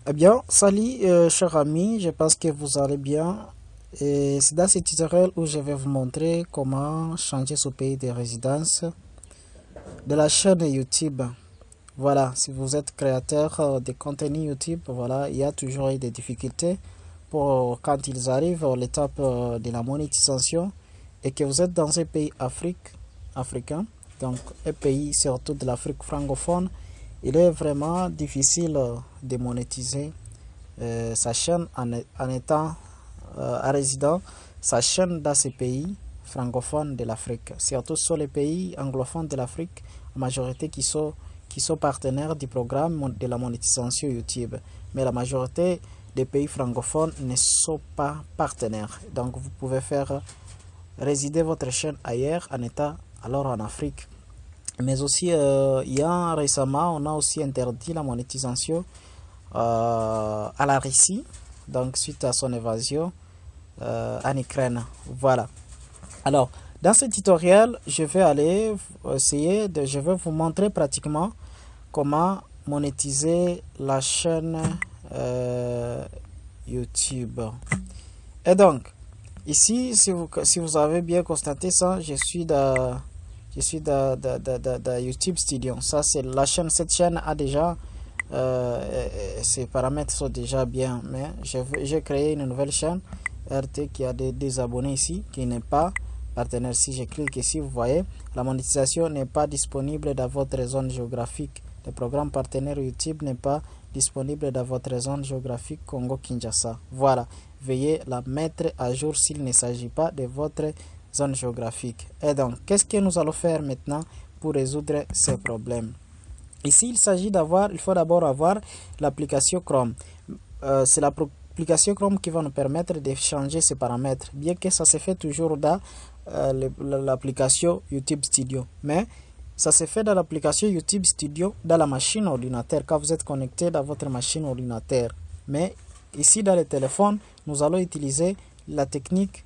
Eh bien, salut, chers amis, je pense que vous allez bien. Et c'est dans ce tutoriel où je vais vous montrer comment changer son pays de résidence de la chaîne YouTube. Voilà, si vous êtes créateur de contenu YouTube, voilà, il y a toujours eu des difficultés pour quand ils arrivent à l'étape de la monétisation et que vous êtes dans un pays africain, donc un pays surtout de l'Afrique francophone, il est vraiment difficile de monétiser sa chaîne en étant à résident, sa chaîne dans ces pays francophones de l'Afrique, surtout sur les pays anglophones de l'Afrique, en majorité qui sont partenaires du programme de la monétisation YouTube. Mais la majorité des pays francophones ne sont pas partenaires. Donc vous pouvez faire résider votre chaîne ailleurs en état alors en Afrique. Mais aussi, il y a récemment, on a aussi interdit la monétisation à la Russie, donc suite à son évasion en Ukraine. Voilà. Alors, dans ce tutoriel, je vais aller je vais vous montrer pratiquement comment monétiser la chaîne YouTube. Et donc, ici, si vous avez bien constaté ça, je suis dans YouTube Studio. Ça, c'est la chaîne. Cette chaîne a déjà ses paramètres sont déjà bien, mais j'ai créé une nouvelle chaîne RT qui a des abonnés ici, qui n'est pas partenaire. Si je clique ici, vous voyez, la monétisation n'est pas disponible dans votre zone géographique. Le programme partenaire YouTube n'est pas disponible dans votre zone géographique Congo-Kinshasa. Voilà, veuillez la mettre à jour s'il ne s'agit pas de votre zone géographique. Et donc, qu'est-ce que nous allons faire maintenant pour résoudre ces problèmes? Ici, il faut d'abord avoir l'application Chrome. C'est l'application Chrome qui va nous permettre de changer ces paramètres, bien que ça se fait toujours dans l'application YouTube Studio. Mais ça se fait dans l'application YouTube Studio dans la machine ordinateur, quand vous êtes connecté dans votre machine ordinateur. Mais ici, dans le téléphone, nous allons utiliser cette technique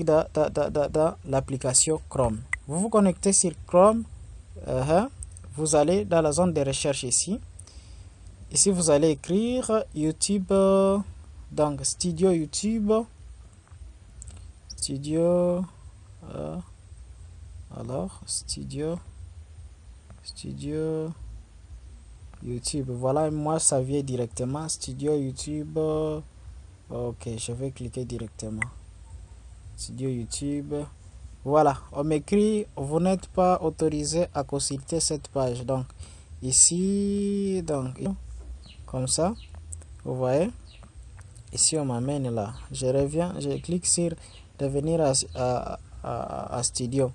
dans l'application Chrome. Vous vous connectez sur Chrome. Vous allez dans la zone de recherche ici. Ici, vous allez écrire YouTube, donc Studio YouTube. Studio, alors, Studio YouTube. Voilà, moi, ça vient directement. Studio YouTube. Ok, je vais cliquer directement. Studio YouTube. Voilà, on m'écrit, vous n'êtes pas autorisé à consulter cette page. Donc, ici, donc, comme ça, vous voyez, ici, on m'amène là. Je reviens, je clique sur revenir à Studio.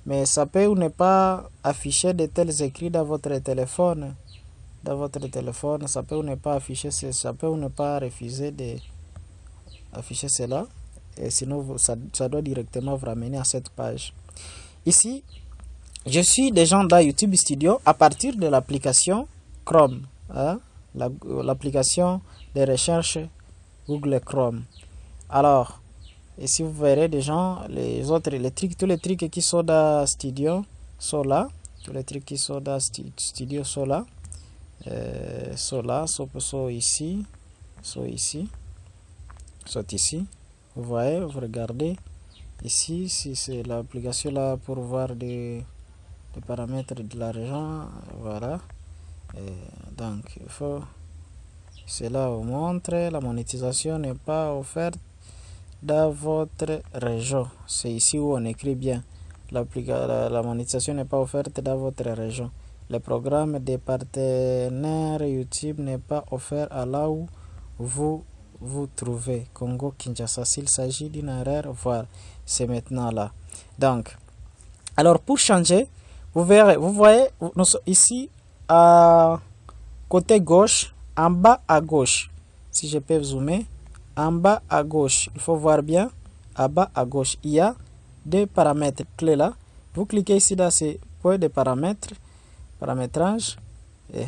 Mais ça peut ou ne pas afficher de tels écrits dans votre téléphone. Ça peut ou ne pas afficher, ça peut ou ne pas refuser d'afficher cela. Et sinon, ça doit directement vous ramener à cette page. Ici, je suis déjà dans YouTube Studio à partir de l'application Chrome, hein, l'application de recherche Google Chrome. Alors, ici vous verrez déjà tous les trucs qui sont dans Studio sont là. Tous les trucs qui sont dans Studio sont là. Sont ici. Sont ici. Vous voyez, vous regardez ici, si c'est l'application là pour voir les paramètres de l'argent, voilà. Donc, il faut, cela vous montre, la monétisation n'est pas offerte dans votre région. C'est ici où on écrit bien. La monétisation n'est pas offerte dans votre région. Le programme des partenaires YouTube n'est pas offert à là où vous trouvez Congo-Kinshasa. S'il s'agit d'une erreur, voilà, c'est maintenant là. Donc, alors pour changer, vous voyez ici à côté gauche, en bas à gauche, si je peux zoomer, en bas à gauche, il faut voir bien, en bas à gauche, il y a des paramètres clés là. Vous cliquez ici dans ces points de paramétrage, et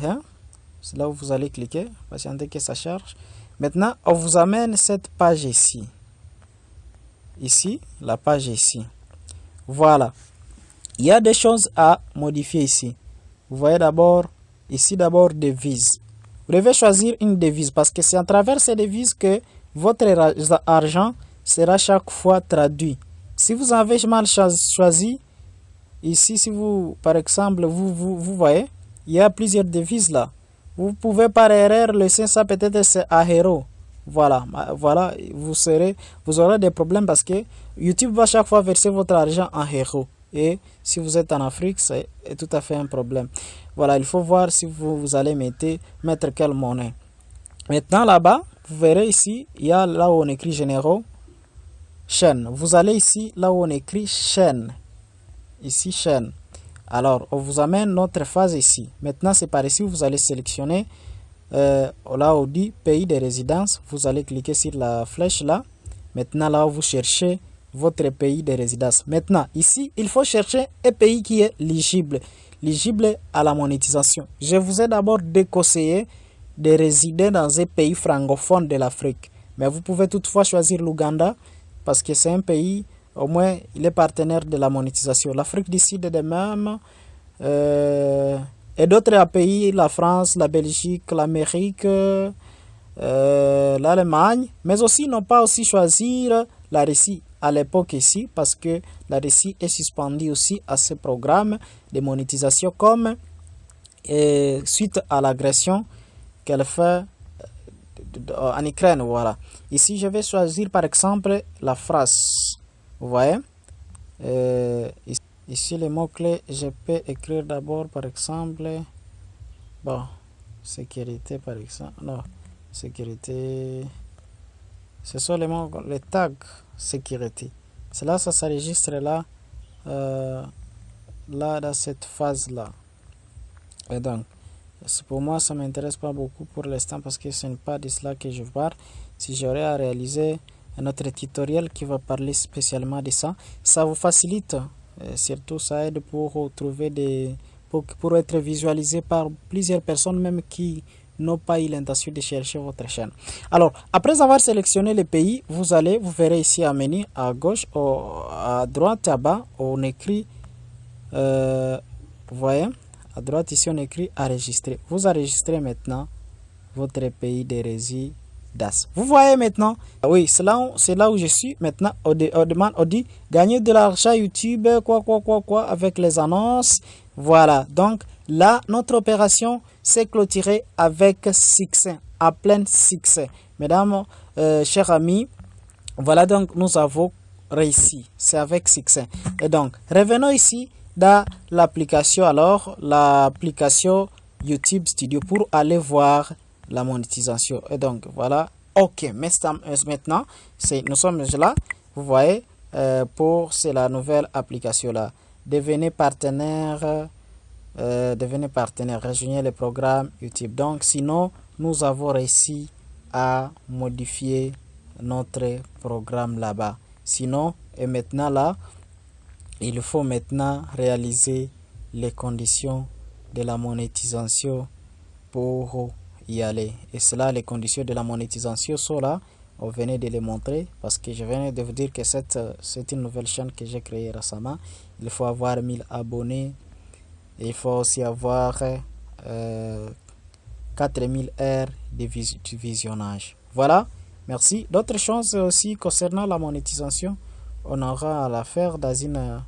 c'est là où vous allez cliquer, patientez que ça charge. Maintenant, on vous amène cette page ici. Ici, la page ici. Voilà. Il y a des choses à modifier ici. Vous voyez d'abord, ici d'abord devise. Vous devez choisir une devise parce que c'est à travers ces devises que votre argent sera chaque fois traduit. Si vous avez mal choisi, ici, si vous, par exemple, vous voyez, il y a plusieurs devises là. Vous pouvez par erreur laisser ça, peut-être c'est à héros. Voilà, voilà, vous aurez des problèmes parce que YouTube va chaque fois verser votre argent en héros. Et si vous êtes en Afrique, c'est tout à fait un problème. Voilà, il faut voir si vous allez mettre quelle monnaie. Maintenant, là-bas, vous verrez ici, il y a là où on écrit généraux, chaîne. Vous allez ici, là où on écrit chaîne. Ici, chaîne. Alors, on vous amène notre phase ici. Maintenant, c'est par ici, vous allez sélectionner là où on dit pays de résidence. Vous allez cliquer sur la flèche là. Maintenant, là où vous cherchez votre pays de résidence. Maintenant, ici, il faut chercher un pays qui est ligible à la monétisation. Je vous ai d'abord déconseillé de résider dans un pays francophone de l'Afrique. Mais vous pouvez toutefois choisir l'Ouganda parce que c'est un pays, au moins, il est partenaire de la monétisation. L'Afrique du Sud de même, et d'autres pays, la France, la Belgique, l'Amérique, l'Allemagne, mais aussi non pas aussi choisir la Russie à l'époque ici, parce que la Russie est suspendue aussi à ce programme de monétisation comme suite à l'agression qu'elle fait en Ukraine. Voilà. Ici, je vais choisir par exemple la France. Vous voyez, ici les mots-clés, je peux écrire d'abord par exemple, bon, sécurité par exemple, non, sécurité, ce sont les mots, les tags sécurité. Cela, ça s'enregistre là, là dans cette phase là. Et donc, pour moi, ça m'intéresse pas beaucoup pour l'instant parce que ce n'est pas de cela que je parle. Si j'aurais à réaliser un autre tutoriel qui va parler spécialement de ça, ça vous facilite. Surtout, ça aide pour trouver pour être visualisé par plusieurs personnes, même qui n'ont pas eu l'intention de chercher votre chaîne. Alors, après avoir sélectionné les pays, vous verrez ici un menu à gauche, à droite, à bas, on écrit, vous voyez, à droite ici on écrit enregistrer. Vous enregistrez maintenant votre pays de résidence. Vous voyez maintenant, oui, c'est là où je suis maintenant. On dit gagner de l'argent YouTube, quoi, avec les annonces. Voilà, donc là, notre opération s'est clôturée avec succès, à plein succès. Mesdames, chers amis, voilà donc nous avons réussi, c'est avec succès. Et donc, revenons ici dans l'application, alors l'application YouTube Studio pour aller voir la monétisation. Et donc voilà, ok, maintenant nous sommes là, vous voyez, c'est la nouvelle application là. Devenez partenaire, rejoignez le programme YouTube. Donc sinon, nous avons réussi à modifier notre programme là-bas. Sinon, et maintenant là, il faut maintenant réaliser les conditions de la monétisation pour y aller. Et cela, les conditions de la monétisation sont là. On venait de les montrer parce que je venais de vous dire que c'est une nouvelle chaîne que j'ai créée récemment. Il faut avoir 1000 abonnés. Et il faut aussi avoir 4000 heures de visionnage. Voilà, merci. D'autres choses aussi concernant la monétisation, on aura à la faire dans une